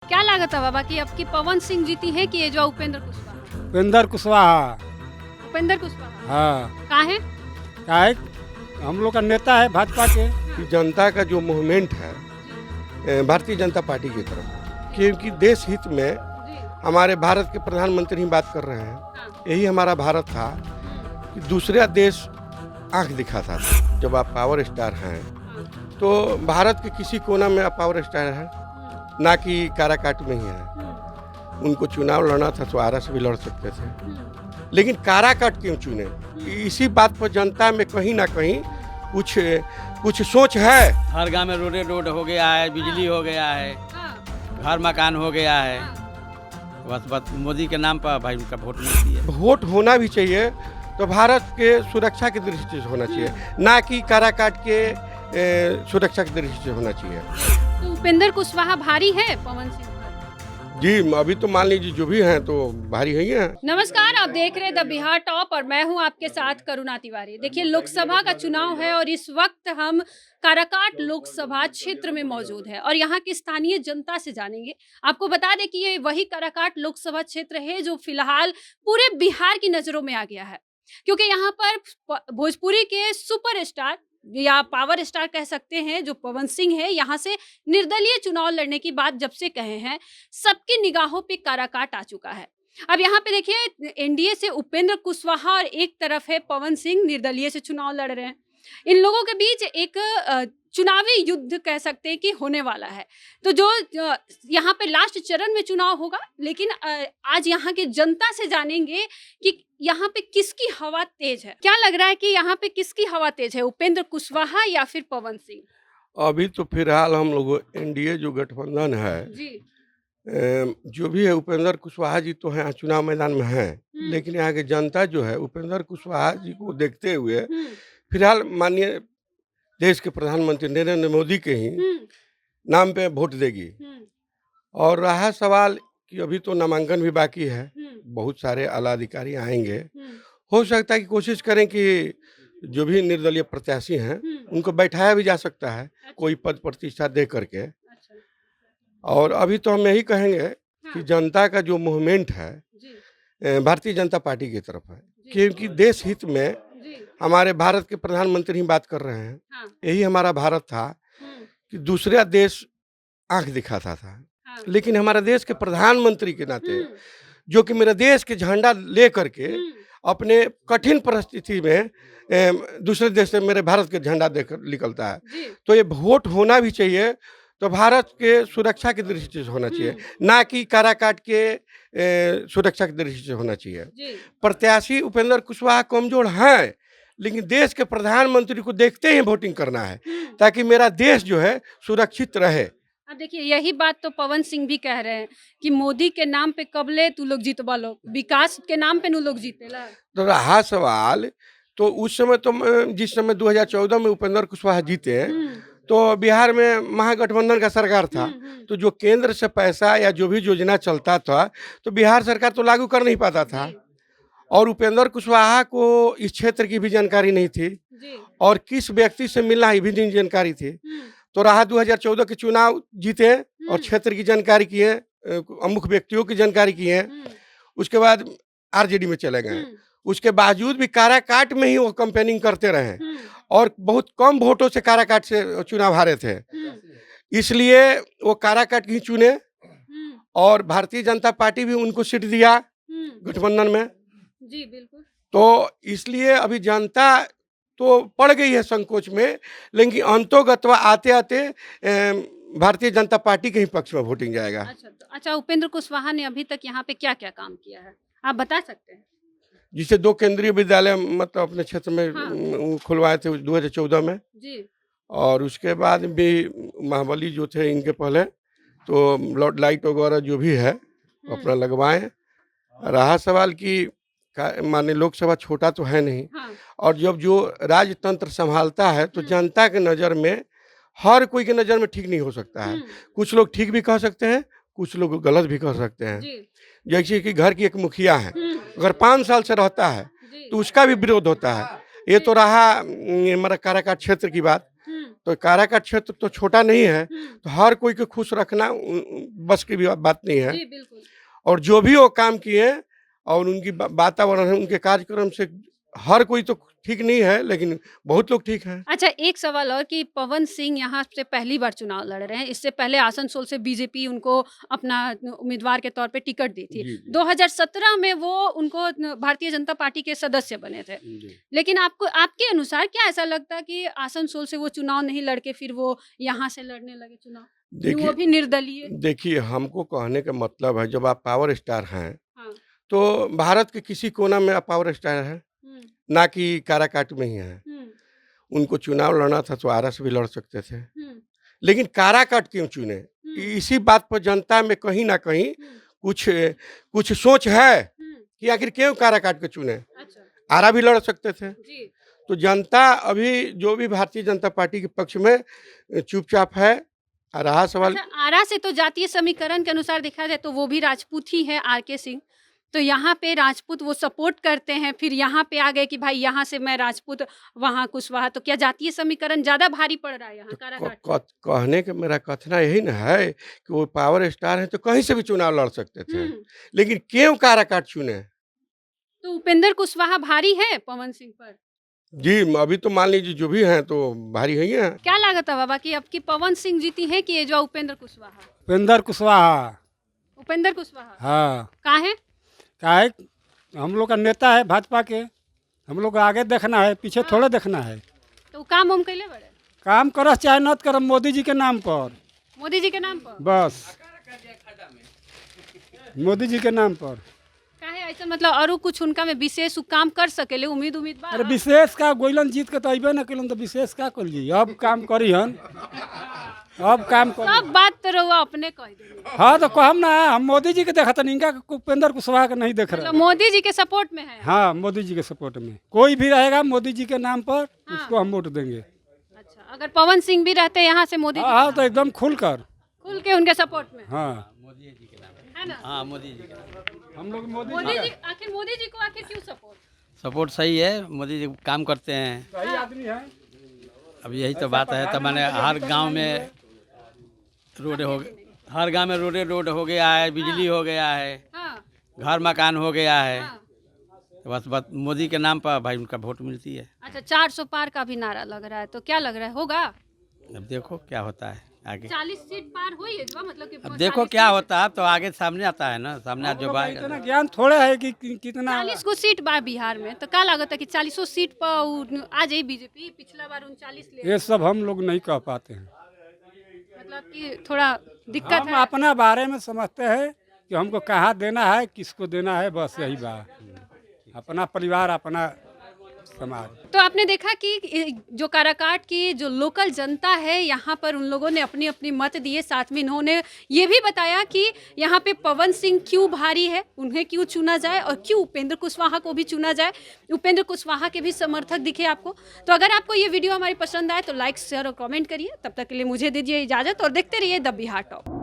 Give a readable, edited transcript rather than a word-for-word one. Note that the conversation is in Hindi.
क्या लागत है बाबा कि अब की पवन सिंह जीती है कि ये जो उपेंद्र कुशवाहा? उपेंद्र कुशवाहा। उपेंद्र कुशवाहा हाँ। कहाँ है? क्या है, हम लोग का नेता है भाजपा के। कि जनता का जो मूवमेंट है भारतीय जनता पार्टी की तरफ, क्योंकि देश हित में जी हमारे भारत के प्रधानमंत्री ही बात कर रहे हैं। हाँ। यही हमारा भारत था कि दूसरा देश आंख दिखाता था। जब आप पावर स्टार हैं तो भारत के किसी कोना में आप पावर स्टार हैं, ना कि काराकाट में ही हैं। उनको चुनाव लड़ना था तो आरा से भी लड़ सकते थे, लेकिन काराकाट क्यों चुने? इसी बात पर जनता में कहीं ना कहीं कुछ सोच है। हर गांव में रोड हो गया है, बिजली हो गया है, हाँ। घर मकान हो गया है। बस मोदी के नाम पर भाई उनका वोट मिलती है। वोट होना भी चाहिए तो भारत के सुरक्षा की दृष्टि से होना चाहिए, ना कि काराकाट के सुरक्षा की दृष्टि से होना चाहिए। तो उपेंद्र कुशवाहा भारी है पवन सिंह पर? जी, अभी तो मान लीजिए जो भी हैं तो भारी ही हैं। नमस्कार, आप देख रहे हैं द बिहार टॉप और मैं हूं आपके साथ करुणा तिवारी। देखिए, लोकसभा का चुनाव है और इस वक्त हम काराकाट लोकसभा क्षेत्र में मौजूद है और यहाँ की स्थानीय जनता से जानेंगे। आपको बता दें कि ये वही काराकाट लोकसभा क्षेत्र है जो फिलहाल पूरे बिहार की नजरों में आ गया है, क्योंकि यहाँ पर भोजपुरी के सुपरस्टार या पावर स्टार कह सकते हैं जो पवन सिंह है, यहाँ से निर्दलीय चुनाव लड़ने की बात जब से कहे हैं, सबकी निगाहों पे काराकाट आ चुका है। अब यहाँ पे देखिए, एनडीए से उपेंद्र कुशवाहा और एक तरफ है पवन सिंह निर्दलीय से चुनाव लड़ रहे हैं। इन लोगों के बीच एक चुनावी युद्ध कह सकते हैं कि होने वाला है। तो जो यहाँ पे लास्ट चरण में चुनाव होगा, लेकिन आज यहाँ की जनता से जानेंगे कि यहाँ पे किसकी हवा तेज है। क्या लग रहा है कि यहाँ पे किसकी हवा तेज है, उपेंद्र कुशवाहा या फिर पवन सिंह? अभी तो फिलहाल हम लोग एनडीए जो गठबंधन है, जी जो भी है, उपेंद्र कुशवाहा जी तो हैं, चुनाव मैदान में हैं, लेकिन यहाँ की जनता जो है उपेंद्र कुशवाहा जी को देखते हुए फिलहाल माननीय देश के प्रधानमंत्री नरेंद्र मोदी के ही नाम पे वोट देगी। और रहा सवाल कि अभी तो नामांकन भी बाकी है, बहुत सारे आला अधिकारी आएंगे। हो सकता है कि कोशिश करें कि जो भी निर्दलीय प्रत्याशी हैं उनको बैठाया भी जा सकता है, कोई पद प्रतिष्ठा दे करके। और अभी तो हम यही कहेंगे कि जनता का जो मूवमेंट है भारतीय जनता पार्टी की तरफ है, क्योंकि देश हित में हमारे भारत के प्रधानमंत्री ही बात कर रहे हैं। यही हमारा भारत था कि दूसरा देश आंख दिखाता था, लेकिन हमारा देश के प्रधानमंत्री के नाते, जो कि मेरा देश के झंडा ले करके अपने कठिन परिस्थिति में दूसरे देश से मेरे भारत के झंडा देकर निकलता है, तो ये वोट होना भी चाहिए तो भारत के सुरक्षा की दृष्टि से होना चाहिए, ना कि काराकाट के सुरक्षा की दृष्टि से होना चाहिए। प्रत्याशी उपेंद्र कुशवाहा कमजोर हैं, लेकिन देश के प्रधानमंत्री को देखते ही वोटिंग करना है ताकि मेरा देश जो है सुरक्षित रहे। अब देखिए, यही बात तो पवन सिंह भी कह रहे हैं कि मोदी के नाम पे कबले तू लोग जीतवा लो, विकास के नाम पे नु लोग जीतेला। तो रहा सवाल, तो उस समय तो जिस समय 2014 में उपेंद्र कुशवाहा जीते तो बिहार में महागठबंधन का सरकार था, तो जो केंद्र से पैसा या जो भी योजना चलता था तो बिहार सरकार तो लागू कर नहीं पाता था, और उपेंद्र कुशवाहा को इस क्षेत्र की भी जानकारी नहीं थी और किस व्यक्ति से मिलना ये भी नहीं जानकारी थी। तो रहा 2014 के चुनाव जीते और क्षेत्र की जानकारी किए, अमुख व्यक्तियों की जानकारी किए, उसके बाद आरजेडी में चले गए। उसके बावजूद भी काराकाट में ही वो कैंपेनिंग करते रहे और बहुत कम वोटों से काराकाट से चुनाव हारे थे, इसलिए वो काराकाट ही चुने और भारतीय जनता पार्टी भी उनको सीट दिया गठबंधन में। जी बिल्कुल। तो इसलिए अभी जनता तो पड़ गई है संकोच में, लेकिन अंतोगत्वा आते आते भारतीय जनता पार्टी के ही पक्ष में वोटिंग जाएगा। अच्छा, उपेंद्र कुशवाहा ने अभी तक यहाँ पे क्या क्या काम किया है, आप बता सकते हैं? जिसे 2 केंद्रीय विद्यालय मतलब अपने क्षेत्र में खुलवाए थे 2014 में जी। और उसके बाद भी महाबली जो थे इनके पहले तो लाइट वगैरह जो भी है अपना लगवाए। रहा सवाल कि माने लोकसभा छोटा तो है नहीं, और जब जो राजतंत्र संभालता है तो जनता के नज़र में, हर कोई के नज़र में ठीक नहीं हो सकता है। कुछ लोग ठीक भी कह सकते हैं, कुछ लोग गलत भी कह सकते हैं। जैसे कि घर की एक मुखिया है, अगर 5 साल से रहता है तो उसका भी विरोध होता है। ये तो रहा हमारा काराकाट क्षेत्र की बात। तो काराकाट क्षेत्र तो छोटा नहीं है, तो हर कोई को खुश रखना बस की भी बात नहीं है। जी बिल्कुल। और जो भी वो काम किए और उनकी वातावरण है, उनके कार्यक्रम से हर कोई तो ठीक नहीं है, लेकिन बहुत लोग ठीक हैं। अच्छा, एक सवाल और कि पवन सिंह यहाँ से पहली बार चुनाव लड़ रहे हैं। इससे पहले आसनसोल से बीजेपी उनको अपना उम्मीदवार के तौर पे टिकट दी थी। जी, जी। 2017 में वो उनको भारतीय जनता पार्टी के सदस्य बने थे। लेकिन आपको आपके अनुसार क्या ऐसा लगता है कि आसनसोल से वो चुनाव नहीं लड़ के फिर वो यहाँ से लड़ने लगे चुनाव? वो भी निर्दलीय। देखिए हमको कहने का मतलब है, जब आप पावर स्टार हैं हाँ। तो भारत के किसी कोना में आप पावर स्टार हैं, ना कि काराकाट में ही हैं। उनको चुनाव लड़ना था तो आरा से भी लड़ सकते थे, लेकिन काराकाट क्यों चुने? इसी बात पर जनता में कहीं ना कहीं कुछ कुछ सोच है कि आखिर क्यों काराकाट के चुने? अच्छा। आरा भी लड़ सकते थे। जी। तो जनता अभी जो भी भारतीय जनता पार्टी के पक्ष में चुपचाप है। रहा सवाल अच्छा, आरा से तो जातीय समीकरण के अनुसार देखा जाए तो वो भी राजपूत ही है, आर.के. सिंह। तो यहाँ पे राजपूत वो सपोर्ट करते हैं, फिर यहाँ पे आ गए कि भाई यहाँ से मैं राजपूत, वहाँ कुशवाहा, तो क्या जातीय समीकरण ज़्यादा भारी पड़ रहा है यहाँ काराकाट? कहने का मेरा कथना यही ना है कि वो पावर स्टार है तो कहीं से भी चुनाव लड़ सकते थे, लेकिन क्यों काराकाट चुने? तो उपेंद्र कुशवाहा भारी है पवन सिंह पर? जी, अभी तो मान लीजिए जो भी हैं तो भारी ही हैं। क्या लागत है बाबा कि अब की पवन सिंह जीती है कि ये जो उपेंद्र कुशवाहा? उपेंद्र कुशवाहा। उपेंद्र कुशवाहा हाँ, कहाँ है? क्या है, हम लोग का नेता है भाजपा के, हम लोग को आगे देखना है, पीछे थोड़े देखना है। तो काम उम कैले बड़े? काम करस चाहे न करम, मोदी जी के नाम पर, मोदी जी के नाम पर? बस मोदी जी के नाम पर। काहे ऐसा, मतलब और कुछ उनका में विशेष उ काम कर सकेले, उम्मीद बा? अरे विशेष का गोइलन जीत के तो अबे न कलन, तो विशेष का कर जी, अब काम करी हन, अब काम कर। सब बात तो रहुआ अपने कह देंगे। हाँ तो कहम ना, हम मोदी जी के देखा था, इनका उपेंद्र कुशवाहा का नहीं देख मतलब रहे। मोदी जी के सपोर्ट में है? हाँ, मोदी जी के सपोर्ट में कोई भी रहेगा मोदी जी के नाम पर, उसको हम वोट देंगे। अच्छा, अगर पवन सिंह भी रहते यहाँ से मोदी जी हाँ तो एकदम खुल कर, खुल के उनके सपोर्ट में, हाँ है ना? हाँ मोदी जी का हम लोग मोदी मोदी जी, आखिर मोदी जी को आखिर क्यों सपोर्ट? सपोर्ट सही है, मोदी जी काम करते हैं। सही आदमी है। अब यही तो बात है, तो मैंने हर गांव में रोड हो गए, हर गांव में रोड हो गया है, बिजली हो गया है, हाँ, घर मकान हो गया है। हाँ। तो बस मोदी के नाम पर भाई उनका वोट मिलती है। अच्छा, 400 पार का भी नारा लग रहा है, तो क्या लग रहा है, होगा? अब देखो क्या होता है आगे। 40 सीट पार हुई है जो, मतलब कि अब देखो 40 क्या होता है, तो आगे सामने आता है ना, सामने जो इतना ज्ञान थोड़े है कि कितना 40 को सीट बा बिहार में, तो क्या लागत है कि 40 सीट पर आ जाए बीजेपी? पिछला बार 39 ले, ये सब हम लोग नहीं कह पाते हैं। मतलब कि थोड़ा दिक्कत हम है। अपना बारे में समझते हैं कि हमको कहाँ देना है, किसको देना है, बस यही बात। अपना परिवार, अपना समाज। तो आपने देखा कि जो काराकाट की जो लोकल जनता है, यहाँ पर उन लोगों ने अपनी अपनी मत दिए। साथ में इन्होंने ये भी बताया कि यहाँ पे पवन सिंह क्यों भारी है, उन्हें क्यों चुना जाए और क्यों उपेंद्र कुशवाहा को भी चुना जाए। उपेंद्र कुशवाहा के भी समर्थक दिखे आपको। तो अगर आपको ये वीडियो हमारी पसंद आए तो लाइक, शेयर और कमेंट करिए। तब तक के लिए मुझे दीजिए इजाज़त और देखते रहिए द बिहार टॉप।